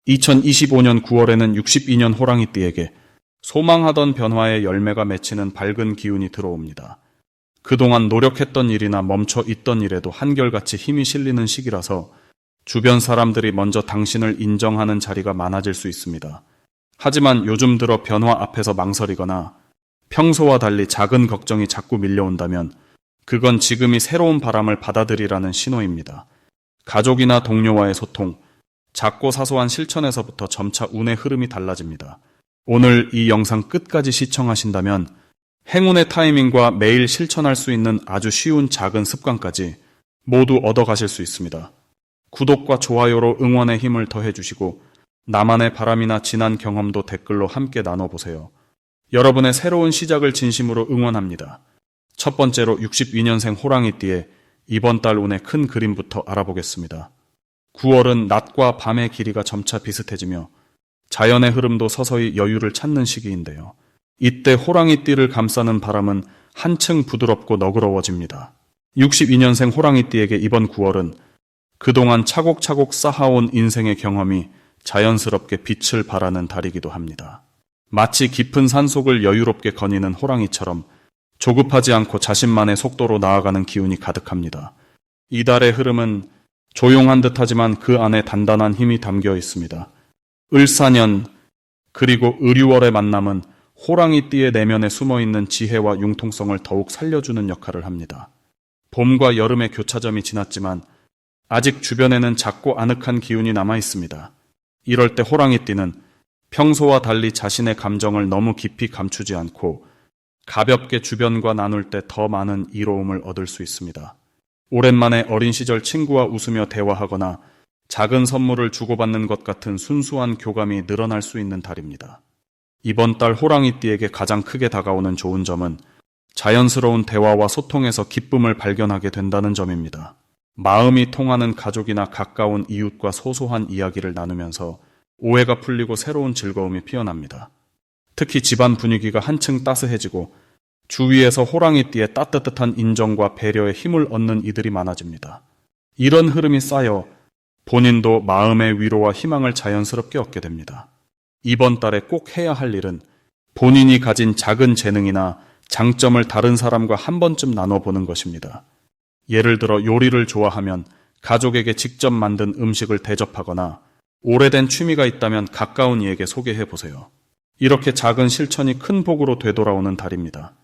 2025년 9월에는 62년 호랑이띠에게 소망하던 변화의 열매가 맺히는 밝은 기운이 들어옵니다. 그동안 노력했던 일이나 멈춰 있던 일에도 한결같이 힘이 실리는 시기라서 주변 사람들이 먼저 당신을 인정하는 자리가 많아질 수 있습니다. 하지만 요즘 들어 변화 앞에서 망설이거나 평소와 달리 작은 걱정이 자꾸 밀려온다면 그건 지금이 새로운 바람을 받아들이라는 신호입니다. 가족이나 동료와의 소통, 작고 사소한 실천에서부터 점차 운의 흐름이 달라집니다. 오늘 이 영상 끝까지 시청하신다면 행운의 타이밍과 매일 실천할 수 있는 아주 쉬운 작은 습관까지 모두 얻어가실 수 있습니다. 구독과 좋아요로 응원의 힘을 더해주시고 나만의 바람이나 지난 경험도 댓글로 함께 나눠보세요. 여러분의 새로운 시작을 진심으로 응원합니다. 첫 번째로 62년생 호랑이띠의 이번 달 운의 큰 그림부터 알아보겠습니다. 9월은 낮과 밤의 길이가 점차 비슷해지며 자연의 흐름도 서서히 여유를 찾는 시기인데요. 이때 호랑이띠를 감싸는 바람은 한층 부드럽고 너그러워집니다. 62년생 호랑이띠에게 이번 9월은 그동안 차곡차곡 쌓아온 인생의 경험이 자연스럽게 빛을 발하는 달이기도 합니다. 마치 깊은 산속을 여유롭게 거니는 호랑이처럼 조급하지 않고 자신만의 속도로 나아가는 기운이 가득합니다. 이달의 흐름은 조용한 듯하지만 그 안에 단단한 힘이 담겨 있습니다. 을사년 그리고 을유월의 만남은 호랑이띠의 내면에 숨어있는 지혜와 융통성을 더욱 살려주는 역할을 합니다. 봄과 여름의 교차점이 지났지만 아직 주변에는 작고 아늑한 기운이 남아 있습니다. 이럴 때 호랑이띠는 평소와 달리 자신의 감정을 너무 깊이 감추지 않고 가볍게 주변과 나눌 때 더 많은 이로움을 얻을 수 있습니다. 오랜만에 어린 시절 친구와 웃으며 대화하거나 작은 선물을 주고받는 것 같은 순수한 교감이 늘어날 수 있는 달입니다. 이번 달 호랑이띠에게 가장 크게 다가오는 좋은 점은 자연스러운 대화와 소통에서 기쁨을 발견하게 된다는 점입니다. 마음이 통하는 가족이나 가까운 이웃과 소소한 이야기를 나누면서 오해가 풀리고 새로운 즐거움이 피어납니다. 특히 집안 분위기가 한층 따스해지고 주위에서 호랑이띠의 따뜻한 인정과 배려에 힘을 얻는 이들이 많아집니다. 이런 흐름이 쌓여 본인도 마음의 위로와 희망을 자연스럽게 얻게 됩니다. 이번 달에 꼭 해야 할 일은 본인이 가진 작은 재능이나 장점을 다른 사람과 한 번쯤 나눠보는 것입니다. 예를 들어 요리를 좋아하면 가족에게 직접 만든 음식을 대접하거나 오래된 취미가 있다면 가까운 이에게 소개해보세요. 이렇게 작은 실천이 큰 복으로 되돌아오는 달입니다.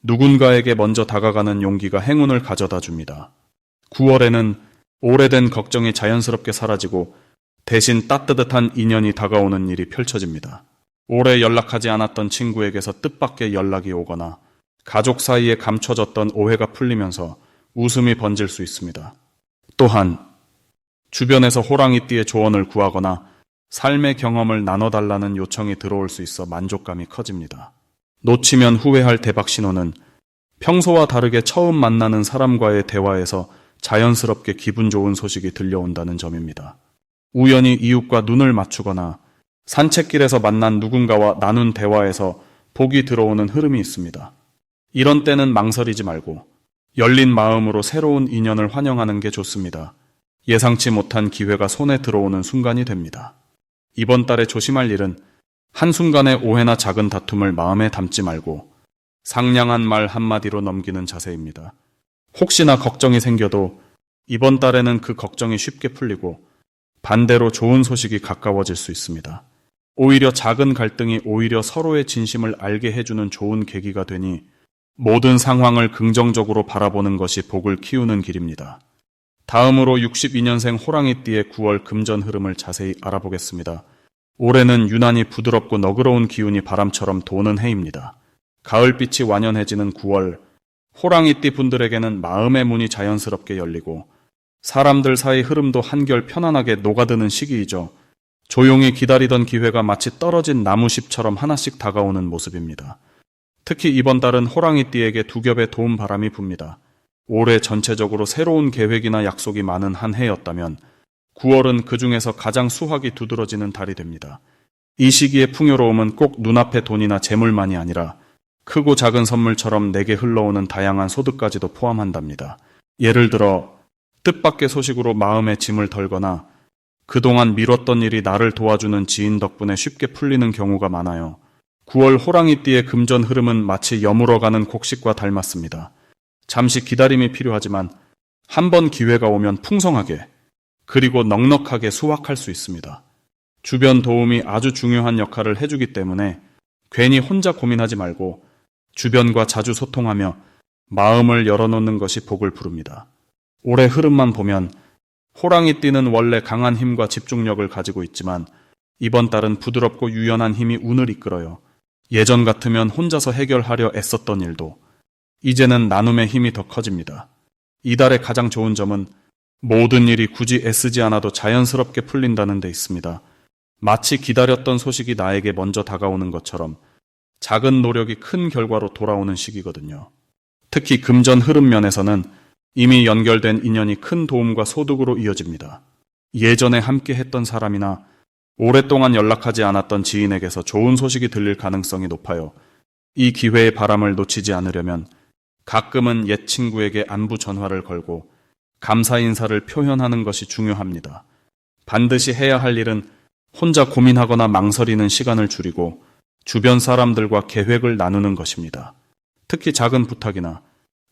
누군가에게 먼저 다가가는 용기가 행운을 가져다 줍니다. 9월에는 오래된 걱정이 자연스럽게 사라지고 대신 따뜻한 인연이 다가오는 일이 펼쳐집니다. 오래 연락하지 않았던 친구에게서 뜻밖의 연락이 오거나 가족 사이에 감춰졌던 오해가 풀리면서 웃음이 번질 수 있습니다. 또한 주변에서 호랑이띠의 조언을 구하거나 삶의 경험을 나눠달라는 요청이 들어올 수 있어 만족감이 커집니다. 놓치면 후회할 대박 신호는 평소와 다르게 처음 만나는 사람과의 대화에서 자연스럽게 기분 좋은 소식이 들려온다는 점입니다. 우연히 이웃과 눈을 맞추거나 산책길에서 만난 누군가와 나눈 대화에서 복이 들어오는 흐름이 있습니다. 이런 때는 망설이지 말고 열린 마음으로 새로운 인연을 환영하는 게 좋습니다. 예상치 못한 기회가 손에 들어오는 순간이 됩니다. 이번 달에 조심할 일은 한순간의 오해나 작은 다툼을 마음에 담지 말고 상냥한 말 한마디로 넘기는 자세입니다. 혹시나 걱정이 생겨도 이번 달에는 그 걱정이 쉽게 풀리고 반대로 좋은 소식이 가까워질 수 있습니다. 오히려 작은 갈등이 오히려 서로의 진심을 알게 해주는 좋은 계기가 되니 모든 상황을 긍정적으로 바라보는 것이 복을 키우는 길입니다. 다음으로 62년생 호랑이띠의 9월 금전 흐름을 자세히 알아보겠습니다. 올해는 유난히 부드럽고 너그러운 기운이 바람처럼 도는 해입니다. 가을빛이 완연해지는 9월, 호랑이띠 분들에게는 마음의 문이 자연스럽게 열리고 사람들 사이 흐름도 한결 편안하게 녹아드는 시기이죠. 조용히 기다리던 기회가 마치 떨어진 나무십처럼 하나씩 다가오는 모습입니다. 특히 이번 달은 호랑이띠에게 두 겹의 도움 바람이 붑니다. 올해 전체적으로 새로운 계획이나 약속이 많은 한 해였다면 9월은 그 중에서 가장 수확이 두드러지는 달이 됩니다. 이 시기의 풍요로움은 꼭 눈앞의 돈이나 재물만이 아니라 크고 작은 선물처럼 내게 흘러오는 다양한 소득까지도 포함한답니다. 예를 들어 뜻밖의 소식으로 마음의 짐을 덜거나 그동안 미뤘던 일이 나를 도와주는 지인 덕분에 쉽게 풀리는 경우가 많아요. 9월 호랑이띠의 금전 흐름은 마치 여물어가는 곡식과 닮았습니다. 잠시 기다림이 필요하지만 한 번 기회가 오면 풍성하게 그리고 넉넉하게 수확할 수 있습니다. 주변 도움이 아주 중요한 역할을 해주기 때문에 괜히 혼자 고민하지 말고 주변과 자주 소통하며 마음을 열어놓는 것이 복을 부릅니다. 올해 흐름만 보면 호랑이띠는 원래 강한 힘과 집중력을 가지고 있지만 이번 달은 부드럽고 유연한 힘이 운을 이끌어요. 예전 같으면 혼자서 해결하려 애썼던 일도 이제는 나눔의 힘이 더 커집니다. 이달의 가장 좋은 점은 모든 일이 굳이 애쓰지 않아도 자연스럽게 풀린다는 데 있습니다. 마치 기다렸던 소식이 나에게 먼저 다가오는 것처럼 작은 노력이 큰 결과로 돌아오는 시기거든요. 특히 금전 흐름 면에서는 이미 연결된 인연이 큰 도움과 소득으로 이어집니다. 예전에 함께 했던 사람이나 오랫동안 연락하지 않았던 지인에게서 좋은 소식이 들릴 가능성이 높아요. 이 기회의 바람을 놓치지 않으려면 가끔은 옛 친구에게 안부 전화를 걸고 감사 인사를 표현하는 것이 중요합니다. 반드시 해야 할 일은 혼자 고민하거나 망설이는 시간을 줄이고 주변 사람들과 계획을 나누는 것입니다. 특히 작은 부탁이나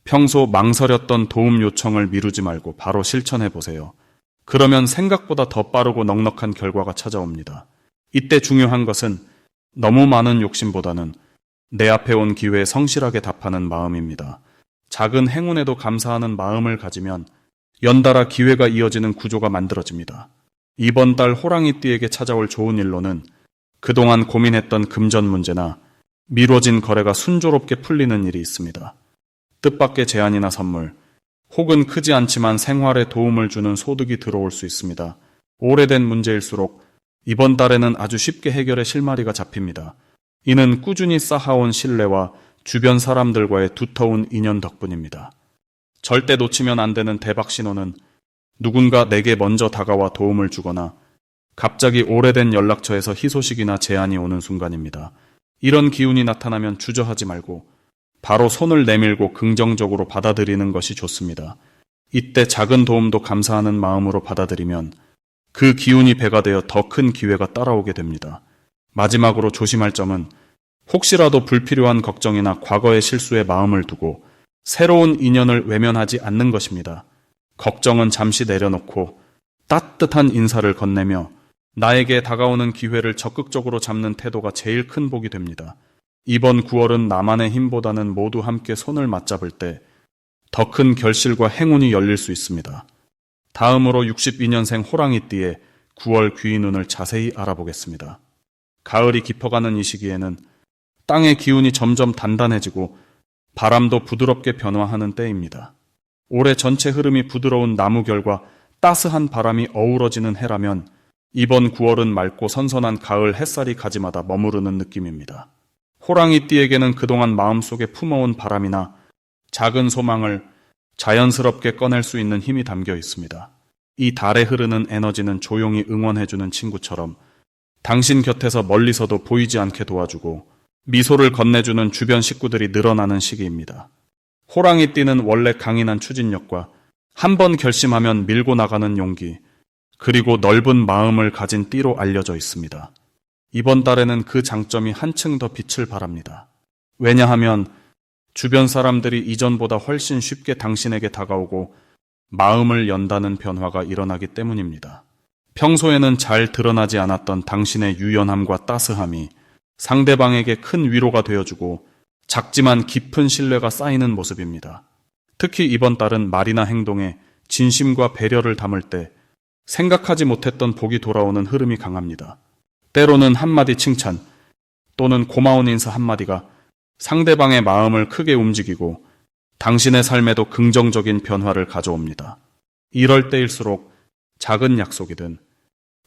평소 망설였던 도움 요청을 미루지 말고 바로 실천해 보세요. 그러면 생각보다 더 빠르고 넉넉한 결과가 찾아옵니다. 이때 중요한 것은 너무 많은 욕심보다는 내 앞에 온 기회에 성실하게 답하는 마음입니다. 작은 행운에도 감사하는 마음을 가지면 연달아 기회가 이어지는 구조가 만들어집니다. 이번 달 호랑이띠에게 찾아올 좋은 일로는 그동안 고민했던 금전 문제나 미뤄진 거래가 순조롭게 풀리는 일이 있습니다. 뜻밖의 제안이나 선물, 혹은 크지 않지만 생활에 도움을 주는 소득이 들어올 수 있습니다. 오래된 문제일수록 이번 달에는 아주 쉽게 해결의 실마리가 잡힙니다. 이는 꾸준히 쌓아온 신뢰와 주변 사람들과의 두터운 인연 덕분입니다. 절대 놓치면 안 되는 대박 신호는 누군가 내게 먼저 다가와 도움을 주거나 갑자기 오래된 연락처에서 희소식이나 제안이 오는 순간입니다. 이런 기운이 나타나면 주저하지 말고 바로 손을 내밀고 긍정적으로 받아들이는 것이 좋습니다. 이때 작은 도움도 감사하는 마음으로 받아들이면 그 기운이 배가 되어 더 큰 기회가 따라오게 됩니다. 마지막으로 조심할 점은 혹시라도 불필요한 걱정이나 과거의 실수에 마음을 두고 새로운 인연을 외면하지 않는 것입니다. 걱정은 잠시 내려놓고 따뜻한 인사를 건네며 나에게 다가오는 기회를 적극적으로 잡는 태도가 제일 큰 복이 됩니다. 이번 9월은 나만의 힘보다는 모두 함께 손을 맞잡을 때 더 큰 결실과 행운이 열릴 수 있습니다. 다음으로 62년생 호랑이띠의 9월 귀인운을 자세히 알아보겠습니다. 가을이 깊어가는 이 시기에는 땅의 기운이 점점 단단해지고 바람도 부드럽게 변화하는 때입니다. 올해 전체 흐름이 부드러운 나무결과 따스한 바람이 어우러지는 해라면 이번 9월은 맑고 선선한 가을 햇살이 가지마다 머무르는 느낌입니다. 호랑이띠에게는 그동안 마음속에 품어온 바람이나 작은 소망을 자연스럽게 꺼낼 수 있는 힘이 담겨 있습니다. 이 달에 흐르는 에너지는 조용히 응원해주는 친구처럼 당신 곁에서 멀리서도 보이지 않게 도와주고 미소를 건네주는 주변 식구들이 늘어나는 시기입니다. 호랑이띠는 원래 강인한 추진력과 한 번 결심하면 밀고 나가는 용기, 그리고 넓은 마음을 가진 띠로 알려져 있습니다. 이번 달에는 그 장점이 한층 더 빛을 발합니다. 왜냐하면 주변 사람들이 이전보다 훨씬 쉽게 당신에게 다가오고 마음을 연다는 변화가 일어나기 때문입니다. 평소에는 잘 드러나지 않았던 당신의 유연함과 따스함이 상대방에게 큰 위로가 되어주고 작지만 깊은 신뢰가 쌓이는 모습입니다. 특히 이번 달은 말이나 행동에 진심과 배려를 담을 때 생각하지 못했던 복이 돌아오는 흐름이 강합니다. 때로는 한마디 칭찬 또는 고마운 인사 한마디가 상대방의 마음을 크게 움직이고 당신의 삶에도 긍정적인 변화를 가져옵니다. 이럴 때일수록 작은 약속이든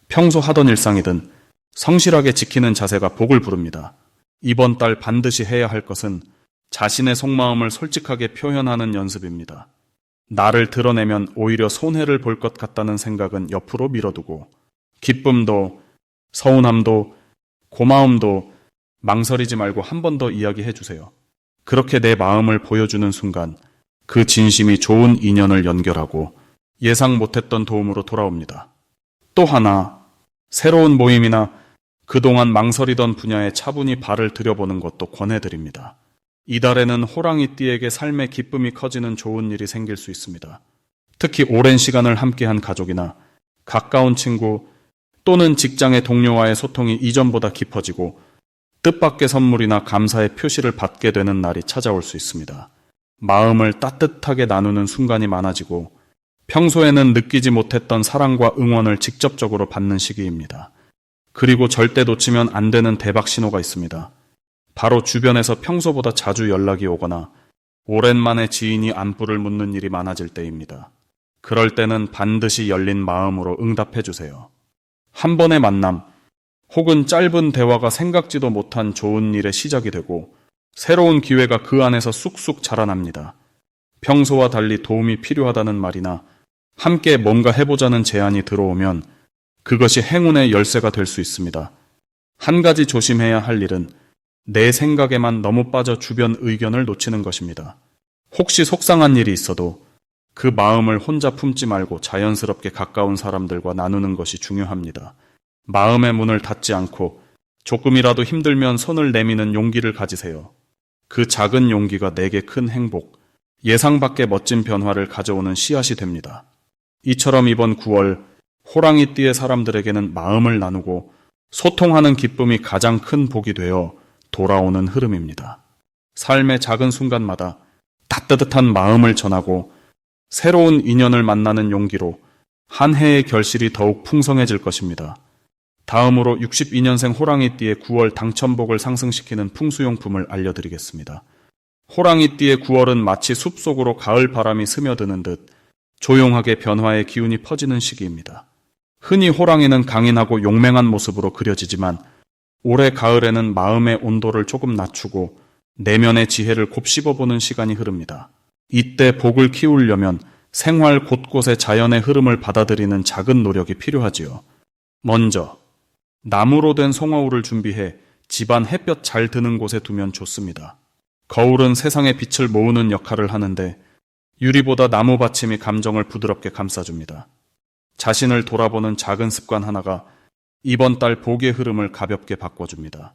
평소 하던 일상이든 성실하게 지키는 자세가 복을 부릅니다. 이번 달 반드시 해야 할 것은 자신의 속마음을 솔직하게 표현하는 연습입니다. 나를 드러내면 오히려 손해를 볼 것 같다는 생각은 옆으로 밀어두고 기쁨도 서운함도 고마움도 망설이지 말고 한 번 더 이야기해 주세요. 그렇게 내 마음을 보여주는 순간 그 진심이 좋은 인연을 연결하고 예상 못했던 도움으로 돌아옵니다. 또 하나, 새로운 모임이나 그동안 망설이던 분야에 차분히 발을 들여보는 것도 권해드립니다. 이달에는 호랑이띠에게 삶의 기쁨이 커지는 좋은 일이 생길 수 있습니다. 특히 오랜 시간을 함께한 가족이나 가까운 친구 또는 직장의 동료와의 소통이 이전보다 깊어지고 뜻밖의 선물이나 감사의 표시를 받게 되는 날이 찾아올 수 있습니다. 마음을 따뜻하게 나누는 순간이 많아지고 평소에는 느끼지 못했던 사랑과 응원을 직접적으로 받는 시기입니다. 그리고 절대 놓치면 안 되는 대박 신호가 있습니다. 바로 주변에서 평소보다 자주 연락이 오거나 오랜만에 지인이 안부를 묻는 일이 많아질 때입니다. 그럴 때는 반드시 열린 마음으로 응답해 주세요. 한 번의 만남 혹은 짧은 대화가 생각지도 못한 좋은 일의 시작이 되고 새로운 기회가 그 안에서 쑥쑥 자라납니다. 평소와 달리 도움이 필요하다는 말이나 함께 뭔가 해보자는 제안이 들어오면 그것이 행운의 열쇠가 될 수 있습니다. 한 가지 조심해야 할 일은 내 생각에만 너무 빠져 주변 의견을 놓치는 것입니다. 혹시 속상한 일이 있어도 그 마음을 혼자 품지 말고 자연스럽게 가까운 사람들과 나누는 것이 중요합니다. 마음의 문을 닫지 않고 조금이라도 힘들면 손을 내미는 용기를 가지세요. 그 작은 용기가 내게 큰 행복, 예상 밖의 멋진 변화를 가져오는 씨앗이 됩니다. 이처럼 이번 9월 호랑이띠의 사람들에게는 마음을 나누고 소통하는 기쁨이 가장 큰 복이 되어 돌아오는 흐름입니다. 삶의 작은 순간마다 따뜻한 마음을 전하고 새로운 인연을 만나는 용기로 한 해의 결실이 더욱 풍성해질 것입니다. 다음으로 62년생 호랑이띠의 9월 당첨복을 상승시키는 풍수용품을 알려드리겠습니다. 호랑이띠의 9월은 마치 숲속으로 가을 바람이 스며드는 듯 조용하게 변화의 기운이 퍼지는 시기입니다. 흔히 호랑이는 강인하고 용맹한 모습으로 그려지지만 올해 가을에는 마음의 온도를 조금 낮추고 내면의 지혜를 곱씹어보는 시간이 흐릅니다. 이때 복을 키우려면 생활 곳곳의 자연의 흐름을 받아들이는 작은 노력이 필요하지요. 먼저 나무로 된 송어울을 준비해 집안 햇볕 잘 드는 곳에 두면 좋습니다. 거울은 세상의 빛을 모으는 역할을 하는데 유리보다 나무 받침이 감정을 부드럽게 감싸줍니다. 자신을 돌아보는 작은 습관 하나가 이번 달 복의 흐름을 가볍게 바꿔줍니다.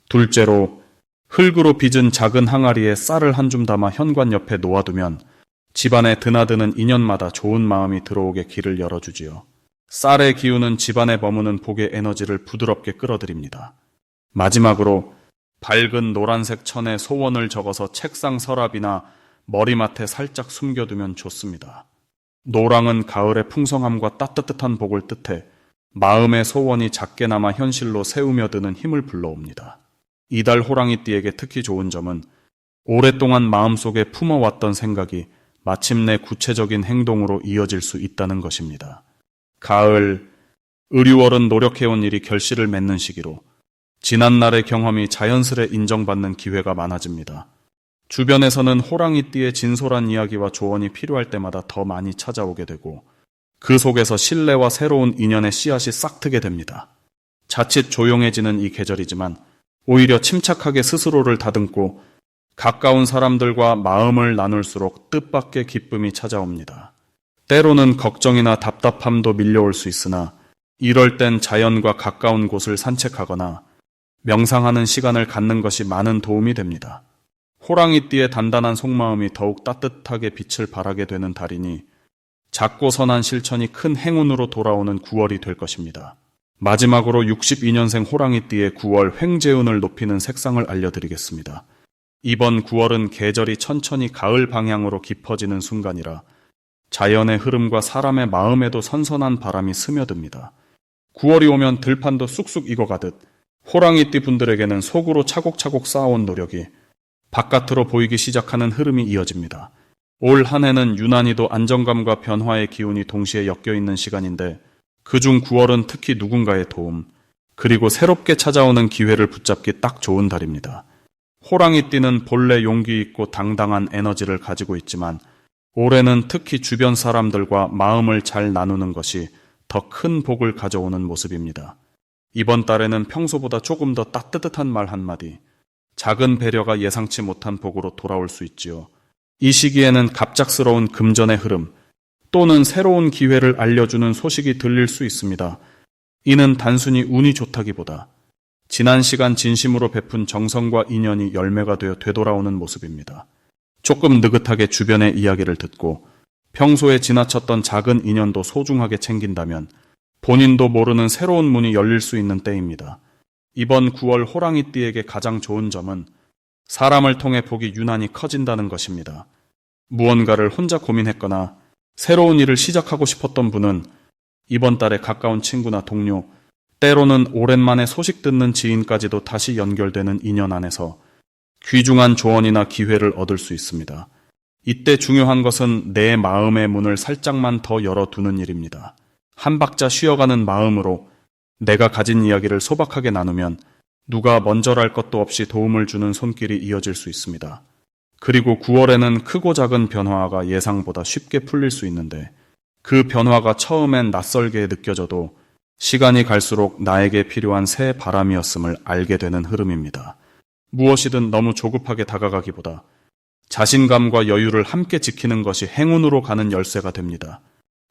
둘째로 흙으로 빚은 작은 항아리에 쌀을 한 줌 담아 현관 옆에 놓아두면 집안에 드나드는 인연마다 좋은 마음이 들어오게 길을 열어주지요. 쌀의 기운은 집안에 머무는 복의 에너지를 부드럽게 끌어들입니다. 마지막으로 밝은 노란색 천에 소원을 적어서 책상 서랍이나 머리맡에 살짝 숨겨두면 좋습니다. 노랑은 가을의 풍성함과 따뜻한 복을 뜻해 마음의 소원이 작게나마 현실로 새우며드는 힘을 불러옵니다. 이달 호랑이띠에게 특히 좋은 점은 오랫동안 마음속에 품어왔던 생각이 마침내 구체적인 행동으로 이어질 수 있다는 것입니다. 가을, 의류월은 노력해온 일이 결실을 맺는 시기로 지난날의 경험이 자연스레 인정받는 기회가 많아집니다. 주변에서는 호랑이띠의 진솔한 이야기와 조언이 필요할 때마다 더 많이 찾아오게 되고 그 속에서 신뢰와 새로운 인연의 씨앗이 싹트게 됩니다. 자칫 조용해지는 이 계절이지만 오히려 침착하게 스스로를 다듬고 가까운 사람들과 마음을 나눌수록 뜻밖의 기쁨이 찾아옵니다. 때로는 걱정이나 답답함도 밀려올 수 있으나 이럴 땐 자연과 가까운 곳을 산책하거나 명상하는 시간을 갖는 것이 많은 도움이 됩니다. 호랑이띠의 단단한 속마음이 더욱 따뜻하게 빛을 발하게 되는 달이니 작고 선한 실천이 큰 행운으로 돌아오는 9월이 될 것입니다. 마지막으로 62년생 호랑이띠의 9월 횡재운을 높이는 색상을 알려드리겠습니다. 이번 9월은 계절이 천천히 가을 방향으로 깊어지는 순간이라 자연의 흐름과 사람의 마음에도 선선한 바람이 스며듭니다. 9월이 오면 들판도 쑥쑥 익어가듯 호랑이띠 분들에게는 속으로 차곡차곡 쌓아온 노력이 바깥으로 보이기 시작하는 흐름이 이어집니다. 올 한 해는 유난히도 안정감과 변화의 기운이 동시에 엮여있는 시간인데 그중 9월은 특히 누군가의 도움, 그리고 새롭게 찾아오는 기회를 붙잡기 딱 좋은 달입니다. 호랑이띠는 본래 용기 있고 당당한 에너지를 가지고 있지만 올해는 특히 주변 사람들과 마음을 잘 나누는 것이 더 큰 복을 가져오는 모습입니다. 이번 달에는 평소보다 조금 더 따뜻한 말 한마디, 작은 배려가 예상치 못한 복으로 돌아올 수 있지요. 이 시기에는 갑작스러운 금전의 흐름, 또는 새로운 기회를 알려주는 소식이 들릴 수 있습니다. 이는 단순히 운이 좋다기보다 지난 시간 진심으로 베푼 정성과 인연이 열매가 되어 되돌아오는 모습입니다. 조금 느긋하게 주변의 이야기를 듣고 평소에 지나쳤던 작은 인연도 소중하게 챙긴다면 본인도 모르는 새로운 문이 열릴 수 있는 때입니다. 이번 9월 호랑이띠에게 가장 좋은 점은 사람을 통해 복이 유난히 커진다는 것입니다. 무언가를 혼자 고민했거나 새로운 일을 시작하고 싶었던 분은 이번 달에 가까운 친구나 동료, 때로는 오랜만에 소식 듣는 지인까지도 다시 연결되는 인연 안에서 귀중한 조언이나 기회를 얻을 수 있습니다. 이때 중요한 것은 내 마음의 문을 살짝만 더 열어두는 일입니다. 한 박자 쉬어가는 마음으로 내가 가진 이야기를 소박하게 나누면 누가 먼저랄 것도 없이 도움을 주는 손길이 이어질 수 있습니다. 그리고 9월에는 크고 작은 변화가 예상보다 쉽게 풀릴 수 있는데 그 변화가 처음엔 낯설게 느껴져도 시간이 갈수록 나에게 필요한 새 바람이었음을 알게 되는 흐름입니다. 무엇이든 너무 조급하게 다가가기보다 자신감과 여유를 함께 지키는 것이 행운으로 가는 열쇠가 됩니다.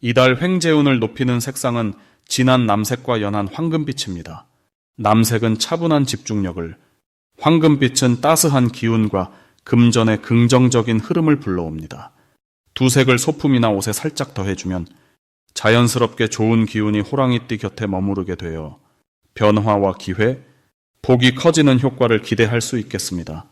이달 횡재운을 높이는 색상은 진한 남색과 연한 황금빛입니다. 남색은 차분한 집중력을, 황금빛은 따스한 기운과 금전의 긍정적인 흐름을 불러옵니다. 두 색을 소품이나 옷에 살짝 더해주면 자연스럽게 좋은 기운이 호랑이띠 곁에 머무르게 되어 변화와 기회, 복이 커지는 효과를 기대할 수 있겠습니다.